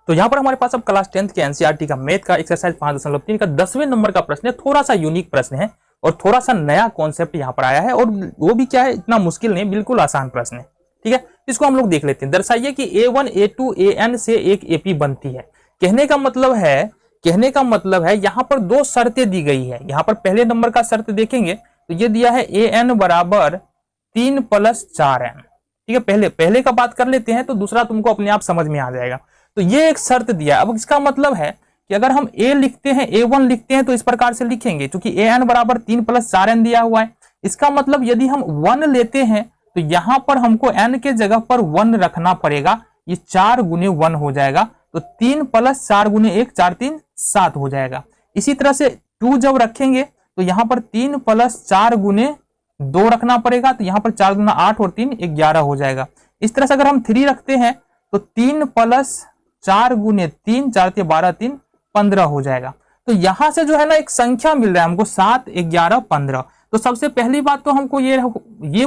तो यहाँ पर हमारे पास अब क्लास 10th के एनसीईआरटी का मैथ का एक्सरसाइज 5.3 का 10वें नंबर का प्रश्न है। थोड़ा सा यूनिक प्रश्न है और थोड़ा सा नया कॉन्सेप्ट यहाँ पर आया है, और वो भी क्या है, इतना मुश्किल नहीं, बिल्कुल आसान प्रश्न है। ठीक है, इसको हम लोग देख लेते हैं। दर्शाइए कि A1 A2 AN से एक AP बनती है। कहने का मतलब है यहाँ पर दो शर्तें दी गई है। यहाँ पर पहले नंबर का शर्त देखेंगे तो ये दिया है AN बराबर 3 + 4N। ठीक है, पहले का बात कर लेते हैं तो दूसरा तुमको अपने आप समझ में आ जाएगा। तो ये एक शर्त दिया। अब इसका मतलब है कि अगर हम A लिखते हैं, A1 लिखते हैं तो इस प्रकार से लिखेंगे, क्योंकि AN बराबर 3 + 4N दिया हुआ है। इसका मतलब यदि हम 1 लेते हैं तो यहां पर हमको N के जगह पर 1 रखना पड़ेगा। ये 4 × 1 हो जाएगा, तो 3 + 4 × 1 4 3 7 हो जाएगा। इसी तरह से 2 जब रखेंगे तो यहाँ पर 3 + 4 × 2 रखना पड़ेगा, तो यहाँ पर 4 × 8 और 3 11 हो जाएगा। इस तरह से अगर हम 3 रखते हैं तो 3 + 4 × 3 4 3 12 3 15 हो जाएगा। तो यहां से जो है ना एक संख्या मिल रहा है हमको 7 11 15। तो सबसे पहली बात तो हमको ये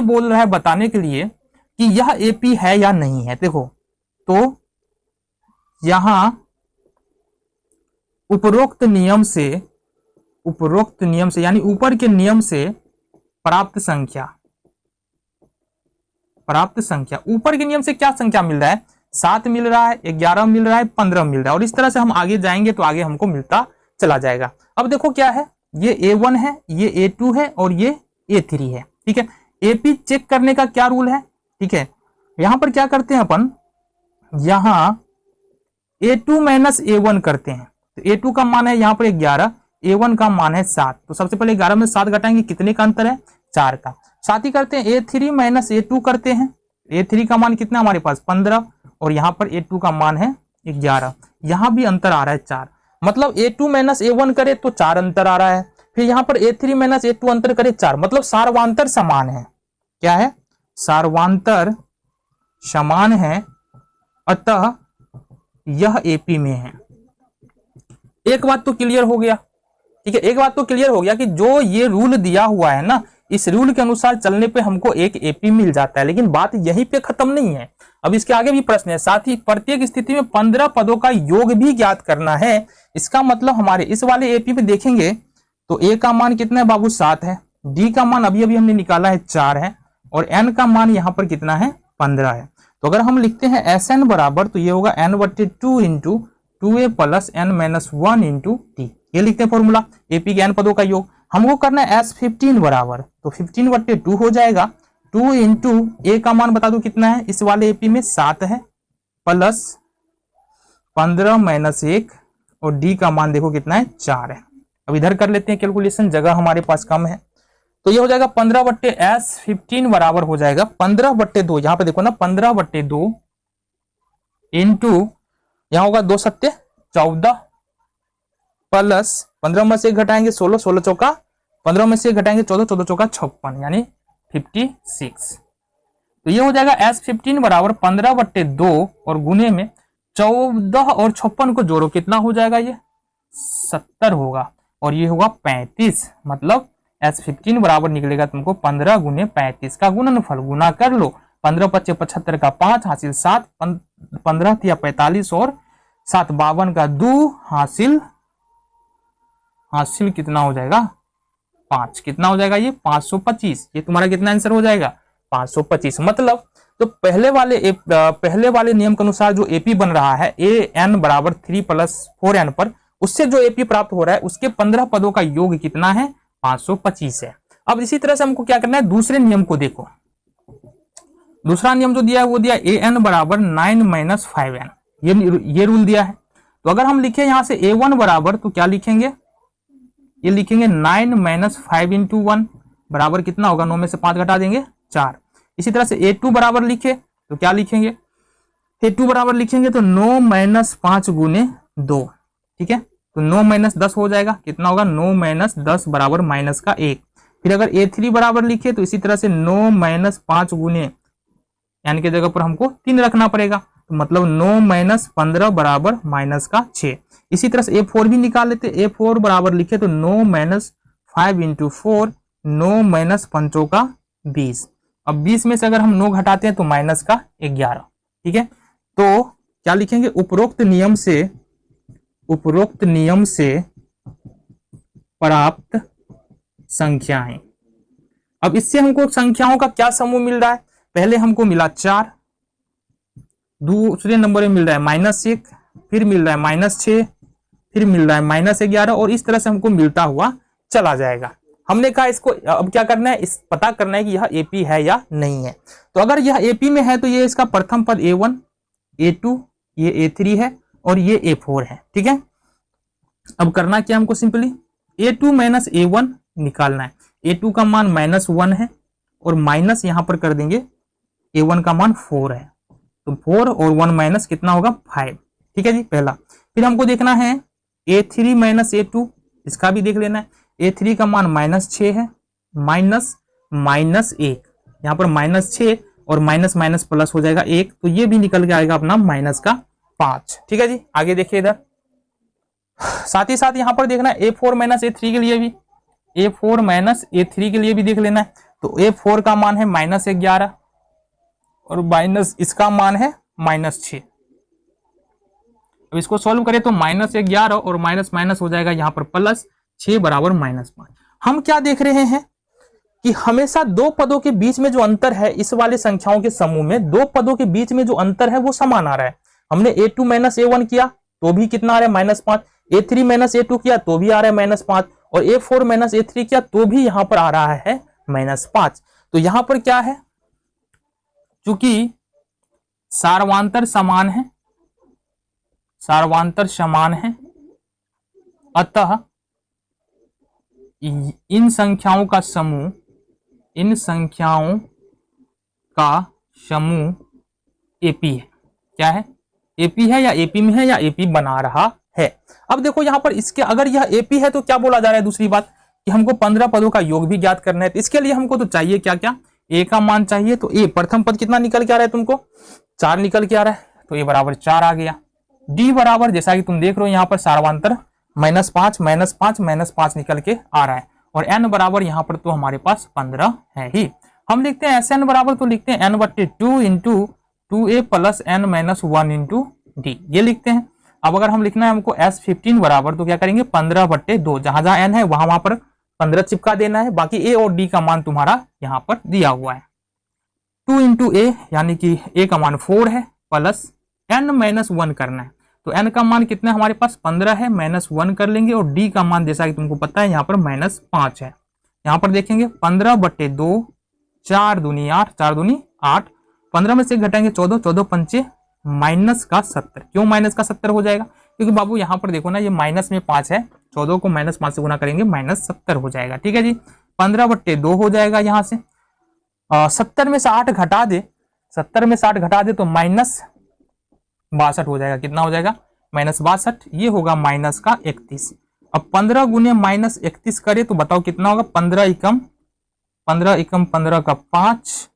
बोल रहा है बताने के लिए कि यह AP है या नहीं है। देखो, तो यहां उपरोक्त नियम से यानी ऊपर के नियम से प्राप्त संख्या, ऊपर के नियम से क्या संख्या मिल रहा है, 7 मिल रहा है, 11 मिल रहा है, 15 मिल रहा है, और इस तरह से हम आगे जाएंगे तो आगे हमको मिलता चला जाएगा। अब देखो क्या है, ये A1 है, ये A2 है और ये A3 है। ठीक है, AP चेक करने का क्या रूल है। ठीक है, यहां पर क्या करते हैं अपन, यहां A2 - A1 करते हैं। तो A2 का मान है यहाँ पर 11, A1 का मान है 7। तो सबसे पहले 11 में 7 घटाएंगे, कितने का अंतर है, 4 का। साथ ही करते हैं A3 - A2 करते हैं। A3 का मान कितना हमारे पास 15, और यहाँ पर A2 का मान है 11। यहाँ भी अंतर आ रहा है 4, मतलब A2 - A1 करे तो 4 अंतर आ रहा है। फिर यहाँ पर A3 - A2 अंतर करे 4, मतलब सार्वांतर समान है। क्या है, सार्वांतर समान है, अतः यह AP में है। एक बात तो क्लियर हो गया। ठीक है, एक बात तो क्लियर हो गया कि जो ये रूल दिया हुआ है ना, इस रूल के अनुसार चलने पे हमको एक AP मिल जाता है। लेकिन बात यहीं पे खत्म नहीं है, अब इसके आगे भी प्रश्न है। साथ ही प्रत्येक स्थिति में 15 पदों का योग भी ज्ञात करना है। इसका मतलब हमारे इस वाले AP में देखेंगे तो A का मान कितना है बाबू, 7 है, D का मान अभी हमने निकाला है 4 है, और N का मान यहाँ पर कितना है, 15 है। तो अगर हम लिखते हैं SN बराबर, तो ये होगा N/2 × 2A + N - 1 × T। ये लिखते हैं फॉर्मूला, AP के N पदों का योग। हमको करना है S15 बराबर, तो 15/2 हो जाएगा। 2 × A का मान बता दो कितना है, इस वाले AP में 7 है, प्लस 15 - 1, और D का मान देखो कितना है, 4 है। अब इधर कर लेते हैं कैलकुलेशन, जगह हमारे पास कम है। तो ये हो जाएगा 15/S15 बराबर हो जाएगा 15/2। यहाँ पे देखो ना, 15/2 इंटू यहाँ होगा 2 सत्ते 14, प्लस 15 में से 1 घटाएंगे 16, 16 चौका 15 में से 1 घटाएंगे 14, 14 चौका 56, यानी 56। तो ये हो जाएगा S15 बराबर 15/2, और गुने में 14 और 56 को जोड़ो, कितना हो जाएगा, ये 70 होगा, और ये होगा 35। मतलब S15 बराबर निकलेगा तुमको 15 × 35 का गुणनफल। गुना कर लो, 15 × 5 = 75 का 5 हासिल 7, 15 × 45 और 7 52 का 2 हासिल कितना हो जाएगा, 5। कितना हो जाएगा ये, 525। ये तुम्हारा कितना आंसर हो जाएगा, 525। मतलब तो पहले वाले नियम के अनुसार जो AP बन रहा है AN बराबर 3 + 4N पर, उससे जो AP प्राप्त हो रहा है उसके 15 पदों का योग कितना है, 525 है। अब इसी तरह से हमको क्या करना है, दूसरे नियम को देखो। दूसरा नियम जो दिया है वो दिया AN बराबर 9 - 5N, ये रूल दिया है। तो अगर हम लिखे यहां से A1 बराबर, तो क्या लिखेंगे, ये लिखेंगे 9 - 5 × 1 बराबर कितना होगा, 9 में से 5 घटा देंगे 4। इसी तरह से A2 बराबर लिखे तो क्या लिखेंगे, A2 बराबर लिखेंगे तो 9 - 5 × 2। ठीक है, तो 9 - 10 हो जाएगा, कितना होगा, 9 - 10 बराबर -1। फिर अगर A3 बराबर लिखे तो इसी तरह से 9 - 5 × N के जगह पर हमको 3 रखना पड़ेगा, तो मतलब 9 - 15 बराबर -6। इसी तरह से A4 भी निकाल लेते, A4 बराबर लिखे तो 9 - 5 × 4, 9 - 5 का 20। अब 20 में से अगर हम 9 घटाते हैं तो -11। ठीक है, तो क्या लिखेंगे, उपरोक्त नियम से प्राप्त संख्याएं। अब इससे हमको संख्याओं का क्या समूह मिल रहा है, पहले हमको मिला 4, दूसरे नंबर में मिल रहा है -1, फिर मिल रहा है -6, फिर मिल रहा है -11 और इस तरह से हमको मिलता हुआ चला जाएगा। हमने कहा इसको अब क्या करना है, इस पता करना है कि यह एपी है या नहीं है। तो अगर यह एपी में है तो ये इसका प्रथम पद A1, A2, ये A3 है और ये A4 है। ठीक है, अब करना क्या हमको, सिंपली A2 माइनस A1 निकालना है। A2 का मान -1 है और माइनस यहां पर कर देंगे A1 का मान 4 है, तो 4 और 1 माइनस कितना होगा 5। ठीक है जी, पहला। फिर हमको देखना है A3 माइनस A2, इसका भी देख लेना है। A3 का मान -6 है, -1, यहाँ पर -6 और माइनस माइनस प्लस हो जाएगा 1, तो ये भी निकल के आएगा अपना -5। ठीक है जी, आगे देखिए इधर। साथ ही साथ यहाँ पर देखना है A4 माइनस A3 के लिए भी, A4 माइनस A3 के लिए भी देख लेना है। तो A4 का मान है -11 और माइनस इसका मान है -6। अब इसको सॉल्व करें तो -11 और माइनस माइनस हो जाएगा यहाँ पर +6 बराबर -5। हम क्या देख रहे हैं कि हमेशा दो पदों के बीच में जो अंतर है, इस वाले संख्याओं के समूह में दो पदों के बीच में जो अंतर है वो समान आ रहा है। हमने A2 माइनस A1 किया तो भी कितना आ रहा है -5, A3 माइनस A2 किया तो भी आ रहा है -5 और A4 माइनस A3 किया तो भी यहां पर आ रहा है -5। तो यहां पर क्या है, चूंकि सार्वांतर समान है, अतः इन संख्याओं का समूह एपी है। क्या है, एपी है या एपी में है या एपी बना रहा है। अब देखो यहां पर इसके अगर यह एपी है तो क्या बोला जा रहा है, दूसरी बात कि हमको 15 पदों का योग भी ज्ञात करना है। तो इसके लिए हमको तो चाहिए क्या क्या, ए का मान चाहिए। तो ए प्रथम पद कितना निकल के आ रहा है, तुमको 4 निकल के आ रहा है, तो ए बराबर 4 आ गया। डी बराबर जैसा कि तुम देख रहे हो यहाँ पर सार्वांतर -5 निकल के आ रहा है और n बराबर यहाँ पर तो हमारे पास 15 है ही। हम लिखते हैं Sn बराबर, तो लिखते हैं n/2 into 2a plus n minus 1 into D, ये लिखते हैं। अब अगर हम लिखना है हमको S15 बराबर, तो क्या करेंगे 15/2, जहां जहां n है वहां पर 15 चिपका देना है, बाकी a और d का मान तुम्हारा यहाँ पर दिया हुआ है। 2 इंटू a यानी कि a का मान 4 है प्लस n माइनस 1 करना है। तो n का मान कितना हमारे पास 15 है, -1 कर लेंगे और d का मान जैसा कि तुमको पता है यहाँ पर -5 है। यहाँ पर देखेंगे 15/2, 4 दूनी 8, 4 दूनी 8, 15 में से घटाएंगे 14, 14 पंचे -70। क्यों -70 हो जाएगा, क्योंकि बाबू यहाँ पर देखो ना ये माइनस में 5 है, 14 को -5 से गुना करेंगे -70 हो जाएगा। ठीक है जी, 15/2 हो जाएगा यहाँ से। 70 में से 8 घटा दे, 70 में से 8 घटा दे तो -62 हो जाएगा। कितना हो जाएगा -62, ये होगा -31। अब 15 गुने -31 करे तो बताओ कितना होगा, 15 एकम 15 का 5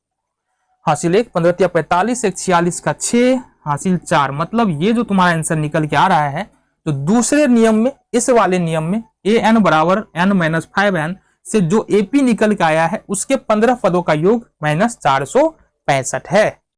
हासिल 1, 15 × 45, 1 46 का 6 हासिल 4। मतलब ये जो तुम्हारा आंसर निकल के आ रहा है, तो दूसरे नियम में, इस वाले नियम में an बराबर n-5n से जो एपी निकल के आया है उसके 15 पदों का योग -465 है।